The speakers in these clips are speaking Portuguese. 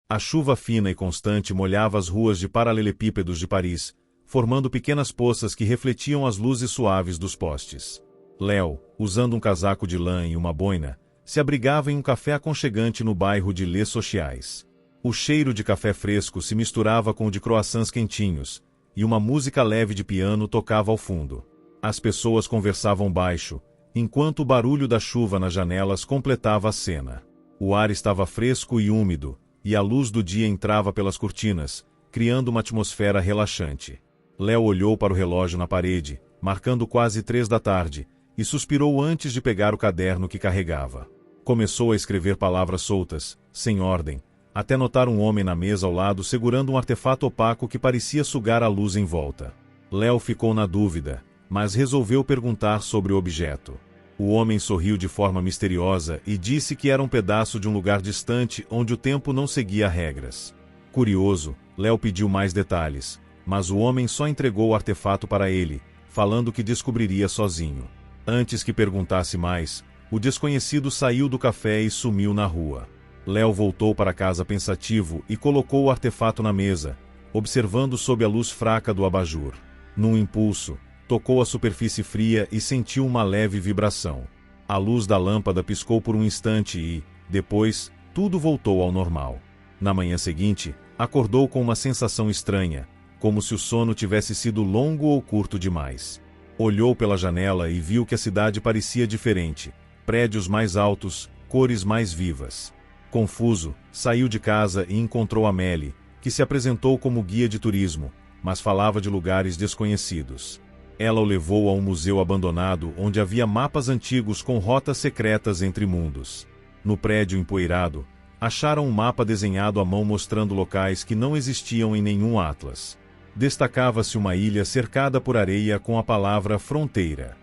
A chuva fina e constante molhava as ruas de paralelepípedos de Paris, formando pequenas poças que refletiam as luzes suaves dos postes. Léo, usando um casaco de lã e uma boina, se abrigava em um café aconchegante no bairro de Les Sociais. O cheiro de café fresco se misturava com o de croissants quentinhos, e uma música leve de piano tocava ao fundo. As pessoas conversavam baixo, enquanto o barulho da chuva nas janelas completava a cena. O ar estava fresco e úmido, e a luz do dia entrava pelas cortinas, criando uma atmosfera relaxante. Léo olhou para o relógio na parede, marcando quase 3 da tarde, e suspirou antes de pegar o caderno que carregava. Começou a escrever palavras soltas, sem ordem, até notar um homem na mesa ao lado segurando um artefato opaco que parecia sugar a luz em volta. Léo ficou na dúvida, mas resolveu perguntar sobre o objeto. O homem sorriu de forma misteriosa e disse que era um pedaço de um lugar distante onde o tempo não seguia regras. Curioso, Léo pediu mais detalhes, mas o homem só entregou o artefato para ele, falando que descobriria sozinho. Antes que perguntasse mais, o desconhecido saiu do café e sumiu na rua. Léo voltou para casa pensativo e colocou o artefato na mesa, observando sob a luz fraca do abajur. Num impulso, tocou a superfície fria e sentiu uma leve vibração. A luz da lâmpada piscou por um instante e, depois, tudo voltou ao normal. Na manhã seguinte, acordou com uma sensação estranha, como se o sono tivesse sido longo ou curto demais. Olhou pela janela e viu que a cidade parecia diferente, prédios mais altos, cores mais vivas. Confuso, saiu de casa e encontrou Amélie, que se apresentou como guia de turismo, mas falava de lugares desconhecidos. Ela o levou a um museu abandonado onde havia mapas antigos com rotas secretas entre mundos. No prédio empoeirado, acharam um mapa desenhado à mão mostrando locais que não existiam em nenhum atlas. Destacava-se uma ilha cercada por areia com a palavra fronteira.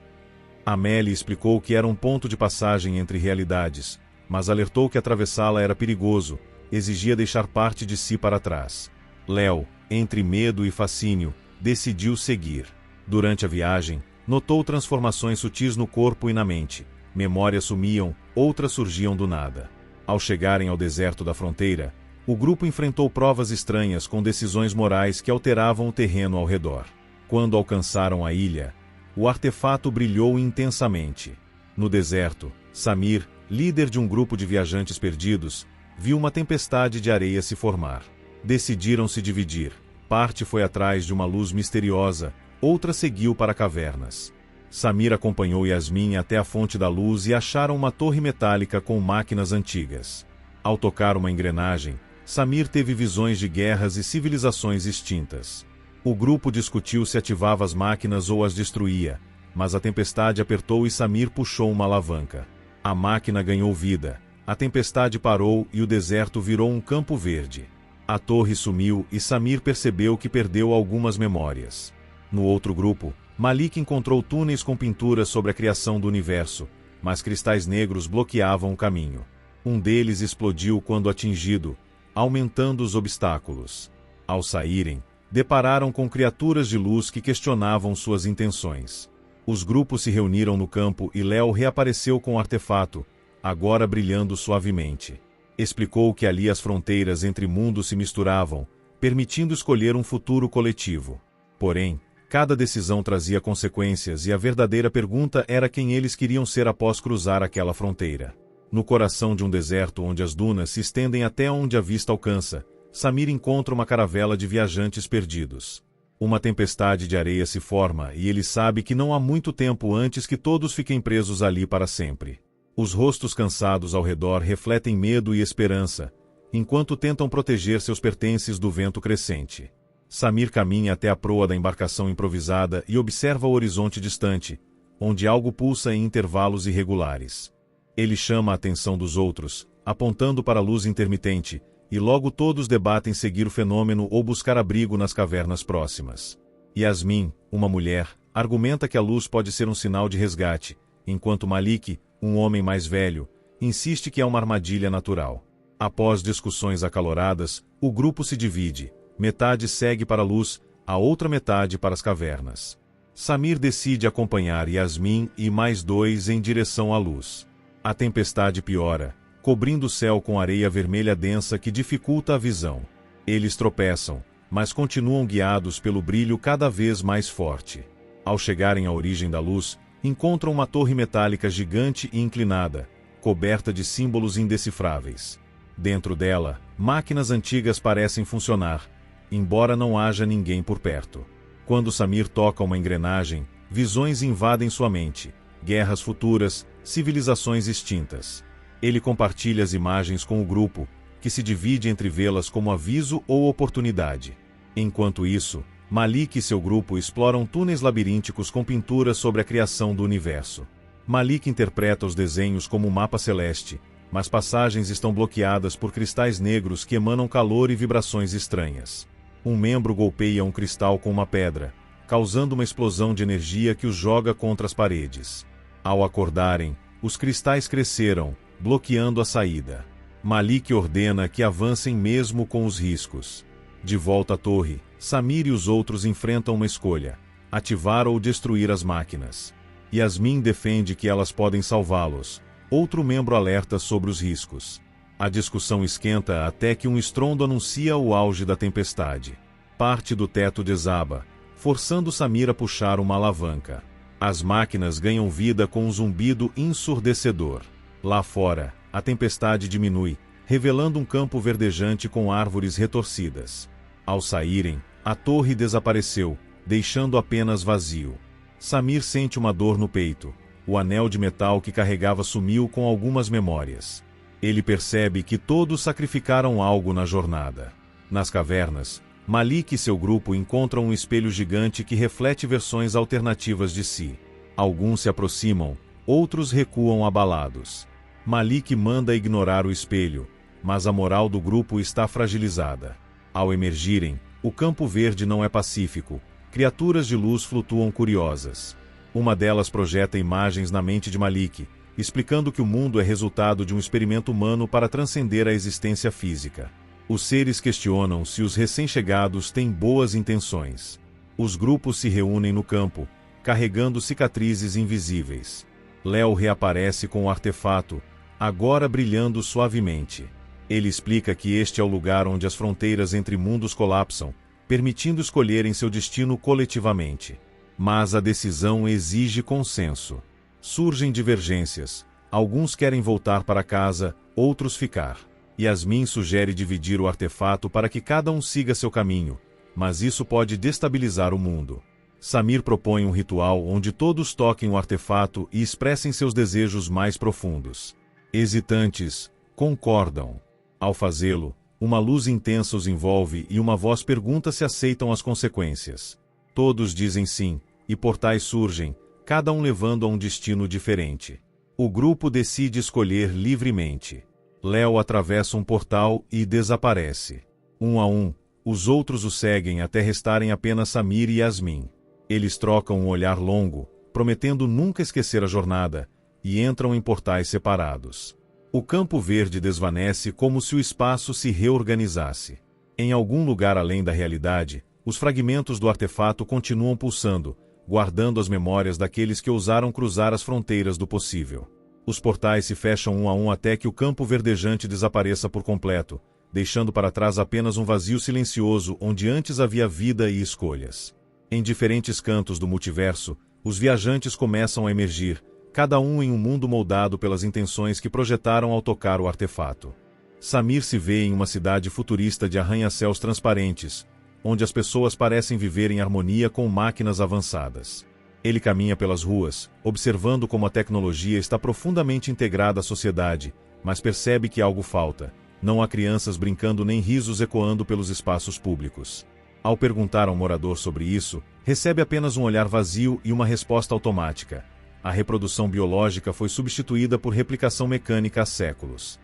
Amélie explicou que era um ponto de passagem entre realidades, mas alertou que atravessá-la era perigoso, exigia deixar parte de si para trás. Léo, entre medo e fascínio, decidiu seguir. Durante a viagem, notou transformações sutis no corpo e na mente. Memórias sumiam, outras surgiam do nada. Ao chegarem ao deserto da fronteira, o grupo enfrentou provas estranhas com decisões morais que alteravam o terreno ao redor. Quando alcançaram a ilha, o artefato brilhou intensamente. No deserto, Samir, líder de um grupo de viajantes perdidos, viu uma tempestade de areia se formar. Decidiram se dividir. Parte foi atrás de uma luz misteriosa, outra seguiu para cavernas. Samir acompanhou Yasmin até a fonte da luz e acharam uma torre metálica com máquinas antigas. Ao tocar uma engrenagem, Samir teve visões de guerras e civilizações extintas. O grupo discutiu se ativava as máquinas ou as destruía, mas a tempestade apertou e Samir puxou uma alavanca. A máquina ganhou vida, a tempestade parou e o deserto virou um campo verde. A torre sumiu e Samir percebeu que perdeu algumas memórias. No outro grupo, Malik encontrou túneis com pinturas sobre a criação do universo, mas cristais negros bloqueavam o caminho. Um deles explodiu quando atingido, aumentando os obstáculos. Ao saírem, depararam com criaturas de luz que questionavam suas intenções. Os grupos se reuniram no campo e Léo reapareceu com o artefato, agora brilhando suavemente. Explicou que ali as fronteiras entre mundos se misturavam, permitindo escolher um futuro coletivo. Porém, cada decisão trazia consequências e a verdadeira pergunta era quem eles queriam ser após cruzar aquela fronteira. No coração de um deserto onde as dunas se estendem até onde a vista alcança, Samir encontra uma caravela de viajantes perdidos. Uma tempestade de areia se forma e ele sabe que não há muito tempo antes que todos fiquem presos ali para sempre. Os rostos cansados ao redor refletem medo e esperança, enquanto tentam proteger seus pertences do vento crescente. Samir caminha até a proa da embarcação improvisada e observa o horizonte distante, onde algo pulsa em intervalos irregulares. Ele chama a atenção dos outros, apontando para a luz intermitente, e logo todos debatem seguir o fenômeno ou buscar abrigo nas cavernas próximas. Yasmin, uma mulher, argumenta que a luz pode ser um sinal de resgate, enquanto Malik, um homem mais velho, insiste que é uma armadilha natural. Após discussões acaloradas, o grupo se divide. Metade segue para a luz, a outra metade para as cavernas. Samir decide acompanhar Yasmin e mais 2 em direção à luz. A tempestade piora, cobrindo o céu com areia vermelha densa que dificulta a visão. Eles tropeçam, mas continuam guiados pelo brilho cada vez mais forte. Ao chegarem à origem da luz, encontram uma torre metálica gigante e inclinada, coberta de símbolos indecifráveis. Dentro dela, máquinas antigas parecem funcionar, embora não haja ninguém por perto. Quando Samir toca uma engrenagem, visões invadem sua mente, guerras futuras, civilizações extintas. Ele compartilha as imagens com o grupo, que se divide entre vê-las como aviso ou oportunidade. Enquanto isso, Malik e seu grupo exploram túneis labirínticos com pinturas sobre a criação do universo. Malik interpreta os desenhos como um mapa celeste, mas passagens estão bloqueadas por cristais negros que emanam calor e vibrações estranhas. Um membro golpeia um cristal com uma pedra, causando uma explosão de energia que os joga contra as paredes. Ao acordarem, os cristais cresceram, bloqueando a saída. Malik ordena que avancem mesmo com os riscos. De volta à torre, Samir e os outros enfrentam uma escolha: ativar ou destruir as máquinas. Yasmin defende que elas podem salvá-los. Outro membro alerta sobre os riscos. A discussão esquenta até que um estrondo anuncia o auge da tempestade. Parte do teto desaba, forçando Samir a puxar uma alavanca. As máquinas ganham vida com um zumbido ensurdecedor. Lá fora, a tempestade diminui, revelando um campo verdejante com árvores retorcidas. Ao saírem, a torre desapareceu, deixando apenas vazio. Samir sente uma dor no peito. O anel de metal que carregava sumiu com algumas memórias. Ele percebe que todos sacrificaram algo na jornada. Nas cavernas, Malik e seu grupo encontram um espelho gigante que reflete versões alternativas de si. Alguns se aproximam, outros recuam abalados. Malik manda ignorar o espelho, mas a moral do grupo está fragilizada. Ao emergirem, o campo verde não é pacífico. Criaturas de luz flutuam curiosas. Uma delas projeta imagens na mente de Malik, explicando que o mundo é resultado de um experimento humano para transcender a existência física. Os seres questionam se os recém-chegados têm boas intenções. Os grupos se reúnem no campo, carregando cicatrizes invisíveis. Léo reaparece com o artefato, agora brilhando suavemente. Ele explica que este é o lugar onde as fronteiras entre mundos colapsam, permitindo escolherem seu destino coletivamente. Mas a decisão exige consenso. Surgem divergências. Alguns querem voltar para casa, outros ficar. Yasmin sugere dividir o artefato para que cada um siga seu caminho, mas isso pode destabilizar o mundo. Samir propõe um ritual onde todos toquem o artefato e expressem seus desejos mais profundos. Hesitantes, concordam. Ao fazê-lo, uma luz intensa os envolve e uma voz pergunta se aceitam as consequências. Todos dizem sim, e portais surgem, cada um levando a um destino diferente. O grupo decide escolher livremente. Léo atravessa um portal e desaparece. Um a um, os outros o seguem até restarem apenas Samir e Yasmin. Eles trocam um olhar longo, prometendo nunca esquecer a jornada, e entram em portais separados. O campo verde desvanece como se o espaço se reorganizasse. Em algum lugar além da realidade, os fragmentos do artefato continuam pulsando, guardando as memórias daqueles que ousaram cruzar as fronteiras do possível. Os portais se fecham um a um até que o campo verdejante desapareça por completo, deixando para trás apenas um vazio silencioso onde antes havia vida e escolhas. Em diferentes cantos do multiverso, os viajantes começam a emergir, cada um em um mundo moldado pelas intenções que projetaram ao tocar o artefato. Samir se vê em uma cidade futurista de arranha-céus transparentes, onde as pessoas parecem viver em harmonia com máquinas avançadas. Ele caminha pelas ruas, observando como a tecnologia está profundamente integrada à sociedade, mas percebe que algo falta. Não há crianças brincando nem risos ecoando pelos espaços públicos. Ao perguntar a um morador sobre isso, recebe apenas um olhar vazio e uma resposta automática. A reprodução biológica foi substituída por replicação mecânica há séculos.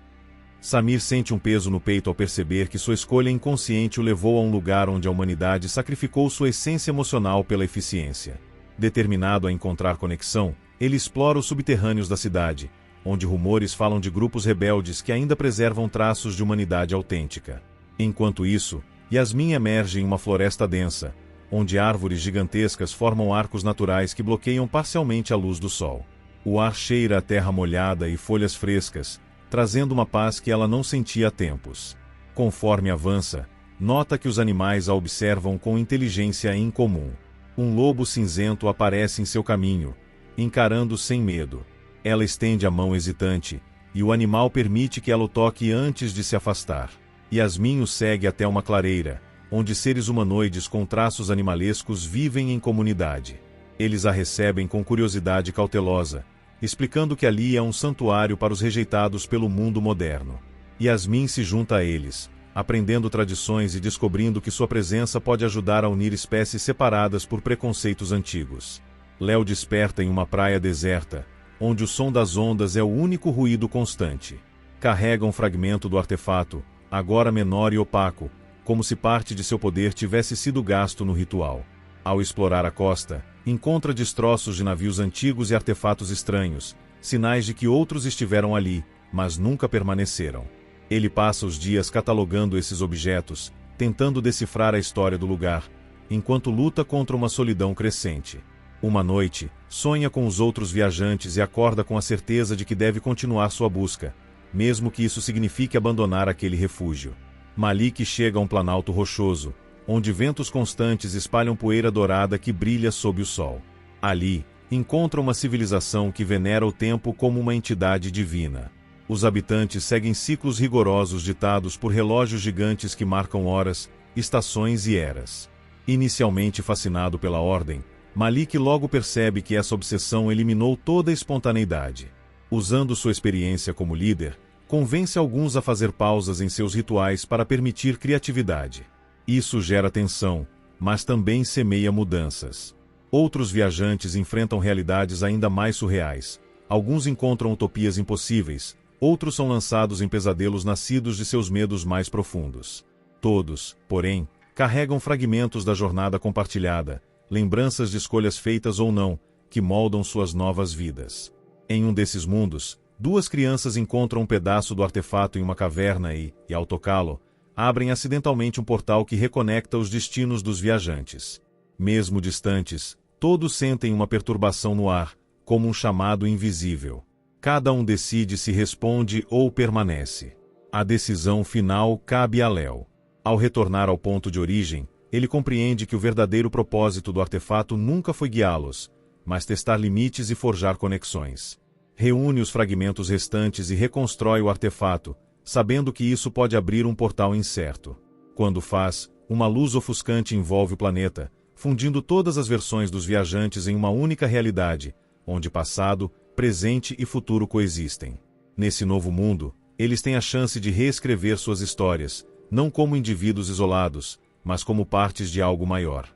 Samir sente um peso no peito ao perceber que sua escolha inconsciente o levou a um lugar onde a humanidade sacrificou sua essência emocional pela eficiência. Determinado a encontrar conexão, ele explora os subterrâneos da cidade, onde rumores falam de grupos rebeldes que ainda preservam traços de humanidade autêntica. Enquanto isso, Yasmin emerge em uma floresta densa, onde árvores gigantescas formam arcos naturais que bloqueiam parcialmente a luz do sol. O ar cheira a terra molhada e folhas frescas, trazendo uma paz que ela não sentia há tempos. Conforme avança, nota que os animais a observam com inteligência incomum. Um lobo cinzento aparece em seu caminho, encarando sem medo. Ela estende a mão hesitante, e o animal permite que ela o toque antes de se afastar. Yasmin o segue até uma clareira, onde seres humanoides com traços animalescos vivem em comunidade. Eles a recebem com curiosidade cautelosa, explicando que ali é um santuário para os rejeitados pelo mundo moderno. Yasmin se junta a eles, aprendendo tradições e descobrindo que sua presença pode ajudar a unir espécies separadas por preconceitos antigos. Léo desperta em uma praia deserta, onde o som das ondas é o único ruído constante. Carrega um fragmento do artefato, agora menor e opaco, como se parte de seu poder tivesse sido gasto no ritual. Ao explorar a costa, encontra destroços de navios antigos e artefatos estranhos, sinais de que outros estiveram ali, mas nunca permaneceram. Ele passa os dias catalogando esses objetos, tentando decifrar a história do lugar, enquanto luta contra uma solidão crescente. Uma noite, sonha com os outros viajantes e acorda com a certeza de que deve continuar sua busca, mesmo que isso signifique abandonar aquele refúgio. Malik chega a um planalto rochoso, onde ventos constantes espalham poeira dourada que brilha sob o sol. Ali, encontra uma civilização que venera o tempo como uma entidade divina. Os habitantes seguem ciclos rigorosos ditados por relógios gigantes que marcam horas, estações e eras. Inicialmente fascinado pela ordem, Malik logo percebe que essa obsessão eliminou toda a espontaneidade. Usando sua experiência como líder, convence alguns a fazer pausas em seus rituais para permitir criatividade. Isso gera tensão, mas também semeia mudanças. Outros viajantes enfrentam realidades ainda mais surreais. Alguns encontram utopias impossíveis, outros são lançados em pesadelos nascidos de seus medos mais profundos. Todos, porém, carregam fragmentos da jornada compartilhada, lembranças de escolhas feitas ou não, que moldam suas novas vidas. Em um desses mundos, duas crianças encontram um pedaço do artefato em uma caverna e, ao tocá-lo, abrem acidentalmente um portal que reconecta os destinos dos viajantes. Mesmo distantes, todos sentem uma perturbação no ar, como um chamado invisível. Cada um decide se responde ou permanece. A decisão final cabe a Léo. Ao retornar ao ponto de origem, ele compreende que o verdadeiro propósito do artefato nunca foi guiá-los, mas testar limites e forjar conexões. Reúne os fragmentos restantes e reconstrói o artefato, sabendo que isso pode abrir um portal incerto. Quando faz, uma luz ofuscante envolve o planeta, fundindo todas as versões dos viajantes em uma única realidade, onde passado, presente e futuro coexistem. Nesse novo mundo, eles têm a chance de reescrever suas histórias, não como indivíduos isolados, mas como partes de algo maior.